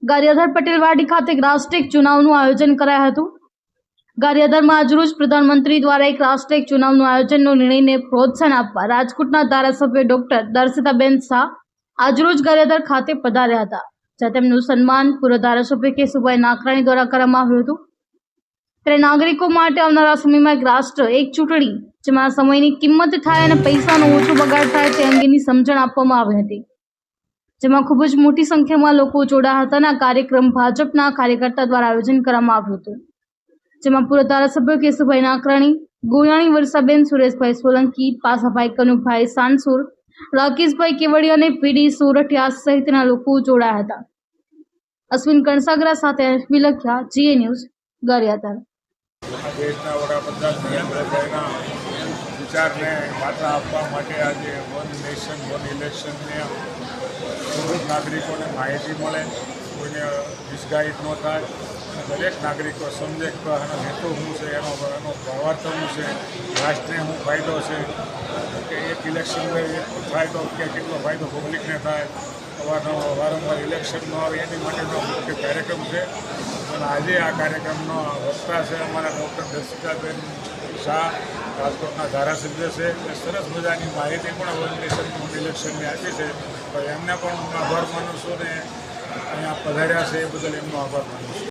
ગારિયાધાર પટેલવાડી ખાતે રાષ્ટ્રીય ચુનાવનું આયોજન કરાયું હતું। ગારિયાધારમાં આજરોજ પ્રધાનમંત્રી દ્વારા એક રાષ્ટ્રીય ચુનાવનું આયોજનનો નિર્ણયને પ્રોત્સાહન આપવા રાજકોટના ધારાસભ્ય ડોક્ટર દર્શિતાબેન શાહ આજરોજ ગારિયાધાર ખાતે પધાર્યા હતા, જ્યાં તેમનું સન્માન પૂર્વ ધારાસભ્ય કેશુભાઈ નાકરાણી દ્વારા કરવામાં આવ્યું હતું। ત્યારે નાગરિકો માટે આવનારા સમયમાં એક રાષ્ટ્ર એક ચૂંટણી જેમાં સમયની કિંમત થાય અને પૈસાનો ઓછો બગાડ થાય તે અંગેની સમજણ આપવામાં આવી હતી, જેમાં ખૂબ જ મોટી સંખ્યામાં લોકો જોડાયા હતા અને આ કાર્યક્રમ ભાજપના કાર્યકર્તા દ્વારા આયોજન કરવામાં આવ્યું હતું, જેમાં પૂર્વ ધારાસભ્ય કેશુભાઈ નાકરાણી, ગોયાણી વર્ષાબેન, સુરેશભાઈ સોલંકી, પાસાભાઈ કનુભાઈ સાનસુર, રાકેશભાઈ કેવડિયા અને પીડી સોરઠિયા સહિતના લોકો જોડાયા હતા। અશ્વિન કણસાગરા સાથે વિલખ્યા, જીએ ન્યૂઝ, ગારિયાધાર। દેશના વડાપ્રધાન નરેન્દ્રભાઈના વિચારને વાચા આપવા માટે આજે વન નેશન વન ઇલેક્શનને દરેક નાગરિકોને માહિતી મળે, કોઈને મિસગાઈડ ન થાય અને દરેક નાગરિકો સમજે કે આનો હેતુ શું છે, એનો ભાવાર્થ શું છે, રાષ્ટ્રને શું ફાયદો છે, કે એક ઇલેક્શન થાય તો કે કેટલો ફાયદો પબ્લિકને થાય, વારંવાર ઇલેક્શન ન આવે એની માટેનો મુખ્ય કાર્યક્રમ છે। અને આજે આ કાર્યક્રમનો વક્તા છે અમારા ડૉક્ટર દર્શિતાબેન શાહ, રાજકોટના ધારાસભ્ય છે। એ સરસ મજાની માહિતી પણ વન નેશન વન ઇલેક્શનની આપી છે, તો એમને પણ હું આભાર માનું છું ને અહીંયા પધાર્યા છે એ બદલ એમનો આભાર માનું છું।